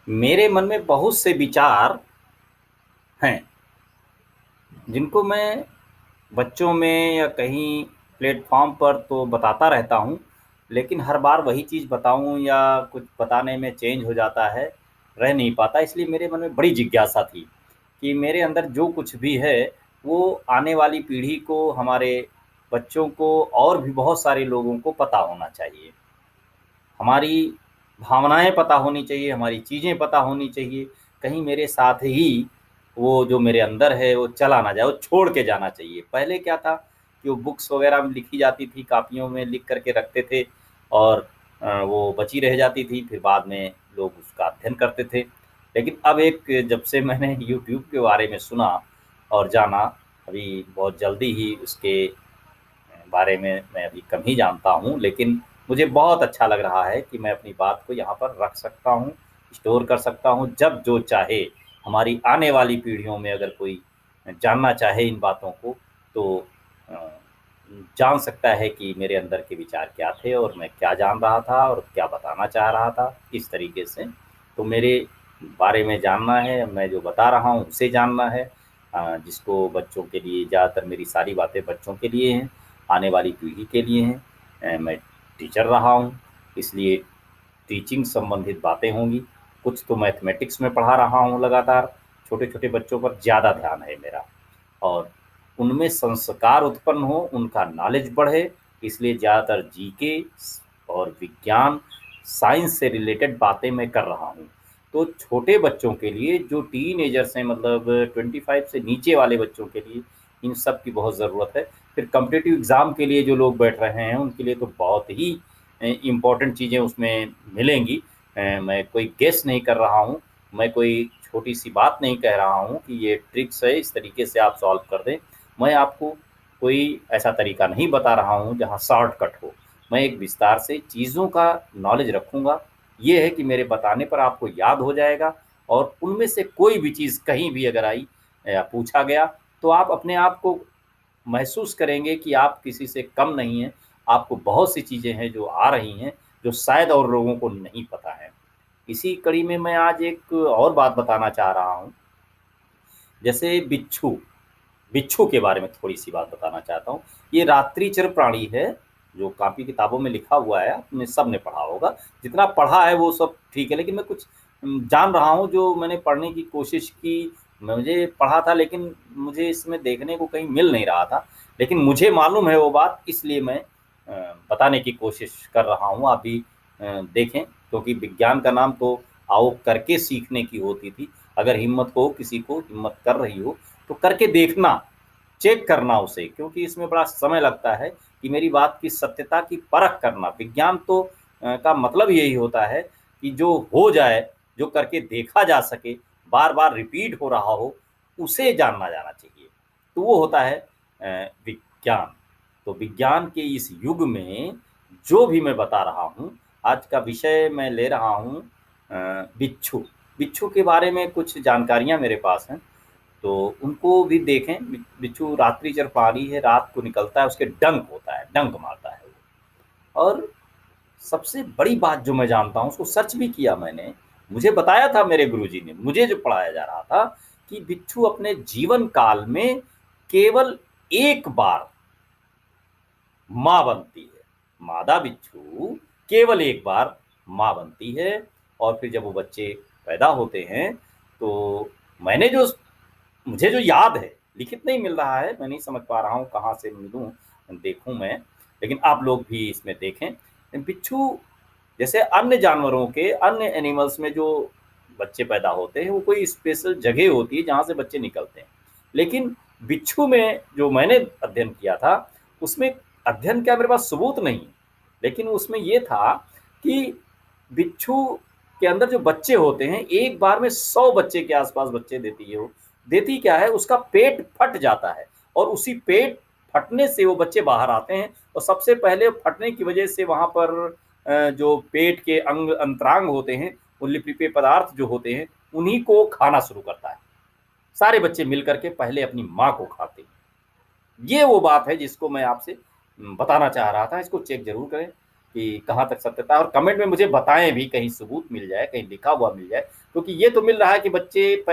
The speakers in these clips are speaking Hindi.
मेरे मन में बहुत से विचार हैं, जिनको मैं बच्चों में या कहीं प्लेटफ़ॉर्म पर तो बताता रहता हूँ, लेकिन हर बार वही चीज़ बताऊँ या कुछ बताने में चेंज हो जाता है, रह नहीं पाता। इसलिए मेरे मन में बड़ी जिज्ञासा थी कि मेरे अंदर जो कुछ भी है, वो आने वाली पीढ़ी को, हमारे बच्चों को और भी बहुत सारे लोगों को पता होना चाहिए। हमारी भावनाएँ पता होनी चाहिए, हमारी चीज़ें पता होनी चाहिए। कहीं मेरे साथ ही वो जो मेरे अंदर है वो चला ना जाए, वो छोड़ के जाना चाहिए। पहले क्या था कि वो बुक्स वग़ैरह में लिखी जाती थी, कॉपियों में लिख कर के रखते थे और वो बची रह जाती थी, फिर बाद में लोग उसका अध्ययन करते थे। लेकिन अब एक जब से मैंने यूट्यूब के बारे में सुना और जाना, अभी बहुत जल्दी ही उसके बारे में मैं अभी कम ही जानता हूँ, लेकिन मुझे बहुत अच्छा लग रहा है कि मैं अपनी बात को यहाँ पर रख सकता हूँ, स्टोर कर सकता हूँ, जब जो चाहे हमारी आने वाली पीढ़ियों में अगर कोई जानना चाहे इन बातों को, तो अ, जान सकता है कि मेरे अंदर के विचार क्या थे और मैं क्या जान रहा था और क्या बताना चाह रहा था, किस तरीके से। तो मेरे बारे में जानना है, मैं जो बता रहा हूँ उसे जानना है। जिसको बच्चों के लिए ज़्यादातर मेरी सारी बातें बच्चों के लिए हैं, आने वाली पीढ़ी के लिए हैं। मैं टीचर रहा हूँ, इसलिए टीचिंग संबंधित बातें होंगी। कुछ तो मैथमेटिक्स में पढ़ा रहा हूँ लगातार, छोटे-छोटे बच्चों पर ज़्यादा ध्यान है मेरा और उनमें संस्कार उत्पन्न हो, उनका नॉलेज बढ़े, इसलिए ज़्यादातर जीके और विज्ञान, साइंस से रिलेटेड बातें मैं कर रहा हूँ। तो छोटे बच्चों के लिए जो टीनेजर्स हैं, मतलब 25 से नीचे वाले बच्चों के लिए इन सब की बहुत ज़रूरत है। फिर कॉम्पिटिटिव एग्ज़ाम के लिए जो लोग बैठ रहे हैं, उनके लिए तो बहुत ही इम्पोर्टेंट चीज़ें उसमें मिलेंगी। मैं कोई गेस नहीं कर रहा हूँ, मैं कोई छोटी-सी बात नहीं कह रहा हूँ कि ये ट्रिक्स है, इस तरीके से आप सॉल्व कर दें। मैं आपको कोई ऐसा तरीका नहीं बता रहा हूँ जहाँ शॉर्टकट हो। मैं एक विस्तार से चीज़ों का नॉलेज रखूँगा। ये है कि मेरे बताने पर आपको याद हो जाएगा और उनमें से कोई भी चीज़ कहीं भी अगर आई या पूछा गया, तो आप अपने आप को महसूस करेंगे कि आप किसी से कम नहीं हैं। आपको बहुत सी चीज़ें हैं जो आ रही हैं, जो शायद और लोगों को नहीं पता है। इसी कड़ी में मैं आज एक और बात बताना चाह रहा हूँ। जैसे बिच्छू, बिच्छू के बारे में थोड़ी-सी बात बताना चाहता हूँ। ये रात्रिचर प्राणी है, जो कापी किताबों में लिखा हुआ है, आपने सबने पढ़ा होगा। जितना पढ़ा है वो सब ठीक है, लेकिन मैं कुछ जान रहा हूँ जो मैंने पढ़ने की कोशिश की। मुझे पढ़ा था, लेकिन मुझे इसमें देखने को कहीं मिल नहीं रहा था। लेकिन मुझे मालूम है वो बात, इसलिए मैं बताने की कोशिश कर रहा हूँ। आप भी देखें, क्योंकि विज्ञान का नाम तो आओ करके सीखने की होती थी। अगर हिम्मत हो, किसी को हिम्मत कर रही हो, तो करके देखना, चेक करना उसे, क्योंकि इसमें बड़ा समय लगता है कि मेरी बात की सत्यता की परख करना। विज्ञान तो का मतलब यही होता है कि जो हो जाए, जो करके देखा जा सके, बार-बार रिपीट हो रहा हो, उसे जानना जाना चाहिए। तो वो होता है विज्ञान। तो विज्ञान के इस युग में जो भी मैं बता रहा हूँ, आज का विषय मैं ले रहा हूँ बिच्छू। बिच्छू के बारे में कुछ जानकारियाँ मेरे पास हैं। तो उनको भी देखें। बिच्छू रात्रिचर प्राणी है, रात को निकलता है, उसके डंक होता है, डंक मारता है वो। और सबसे बड़ी बात जो मैं जानता हूँ, उसको सर्च भी किया मैंने, मुझे बताया था मेरे गुरुजी ने, मुझे जो पढ़ाया जा रहा था कि बिच्छू अपने जीवन काल में केवल एक बार माँ बनती है। मादा बिच्छू केवल एक बार माँ बनती है और फिर जब वो बच्चे पैदा होते हैं, तो मैंने जो मुझे जो याद है, लिखित नहीं मिल रहा है, मैं नहीं समझ पा रहा हूँ कहाँ से मिलूँ, देखूँ मैं, लेकिन आप लोग भी इसमें देखें। बिच्छू जैसे अन्य जानवरों के, अन्य एनिमल्स में जो बच्चे पैदा होते हैं, वो कोई स्पेशल जगह होती है जहाँ से बच्चे निकलते हैं। लेकिन बिच्छू में जो मैंने अध्ययन किया था, उसमें अध्ययन क्या, मेरे पास सबूत नहीं, लेकिन उसमें ये था कि बिच्छू के अंदर जो बच्चे होते हैं, एक बार में 100 बच्चे के आस-पास बच्चे देती है वो। देती क्या है, उसका पेट फट जाता है और उसी पेट फटने से वो बच्चे बाहर आते हैं और सबसे पहले फटने की वजह से वहाँ पर जो पेट के अंग अंतरांग होते हैं, वो लिपलिपे पदार्थ जो होते हैं, उन्हीं को खाना शुरू करता है। सारे बच्चे मिल कर के पहले अपनी माँ को खाते हैं। ये वो बात है जिसको मैं आपसे बताना चाह रहा था। इसको चेक ज़रूर करें कि कहाँ तक सत्यता है और कमेंट में मुझे बताएँ भी, कहीं सबूत मिल जाए, कहीं लिखा हुआ मिल जाए, क्योंकि ये तो मिल रहा है कि बच्चे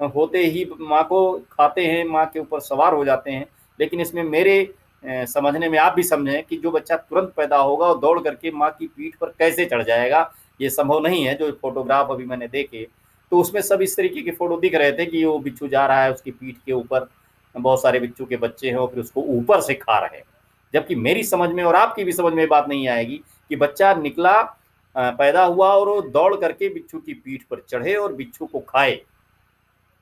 होते ही माँ को खाते हैं, माँ के ऊपर सवार हो जाते हैं, लेकिन इसमें मेरे समझने में, आप भी समझें कि जो बच्चा तुरंत पैदा होगा और दौड़ करके माँ की पीठ पर कैसे चढ़ जाएगा, ये संभव नहीं है। जो फोटोग्राफ अभी मैंने देखे तो उसमें सब इस तरीके के फोटो दिख रहे थे कि वो बिच्छू जा रहा है, उसकी पीठ के ऊपर बहुत सारे बिच्छू के बच्चे हैं और फिर उसको ऊपर से खा रहे हैं। जबकि मेरी समझ में और आपकी भी समझ में बात नहीं आएगी कि बच्चा निकला, पैदा हुआ और वो दौड़ करके बिच्छू की पीठ पर चढ़े और बिच्छू को खाए।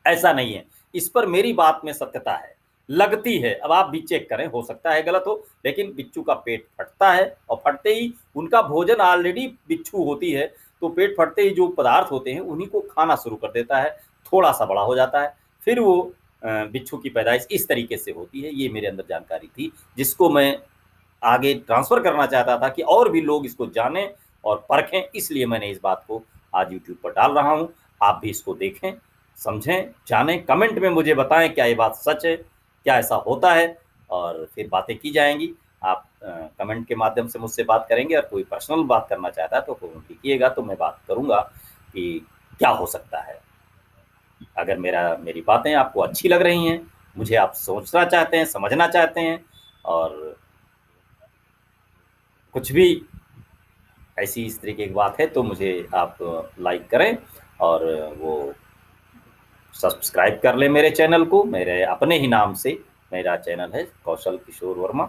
ऐसा नहीं है। इस पर मेरी बात में सत्यता है, लगती है। अब आप भी चेक करें, हो सकता है गलत हो, लेकिन बिच्छू का पेट फटता है और फटते ही उनका भोजन ऑलरेडी बिच्छू होती है, तो पेट फटते ही जो पदार्थ होते हैं उन्हीं को खाना शुरू कर देता है, थोड़ा सा बड़ा हो जाता है, फिर वो बिच्छू की पैदाइश इस तरीके से होती है। ये मेरे अंदर जानकारी थी, जिसको मैं आगे ट्रांसफर करना चाहता था कि और भी लोग इसको जानें और परखें, इसलिए मैंने इस बात को आज यूट्यूब पर डाल रहा हूँ। आप भी इसको देखें, समझें, जानें, कमेंट में मुझे बताएं क्या ये बात सच है, क्या ऐसा होता है, और फिर बातें की जाएंगी। आप कमेंट के माध्यम से मुझसे बात करेंगे, और कोई पर्सनल बात करना चाहता है तो कमेंट कीजिएगा, तो मैं बात करूँगा कि क्या हो सकता है। अगर मेरी बातें आपको अच्छी लग रही हैं, मुझे आप सोचना चाहते हैं, समझना चाहते हैं, और कुछ भी ऐसी इस तरीके की बात है तो मुझे आप लाइक करें और वो सब्सक्राइब कर लें मेरे चैनल को। मेरे अपने ही नाम से मेरा चैनल है, कौशल किशोर वर्मा।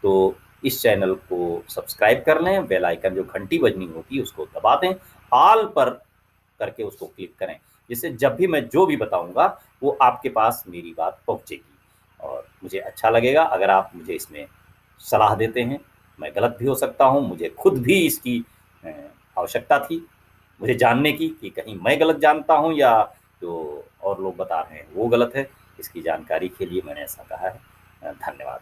तो इस चैनल को सब्सक्राइब कर लें, बेल आइकन जो घंटी बजनी होती है उसको दबा दें, ऑल पर करके उसको क्लिक करें, जिससे जब भी मैं जो भी बताऊंगा वो आपके पास मेरी बात पहुंचेगी। और मुझे अच्छा लगेगा अगर आप मुझे इसमें सलाह देते हैं। मैं गलत भी हो सकता हूँ, मुझे खुद भी इसकी अ, आवश्यकता थी, मुझे जानने की कि कहीं मैं गलत जानता हूँ या जो और लोग बता रहे हैं वो गलत है। इसकी जानकारी के लिए मैंने ऐसा कहा है। धन्यवाद।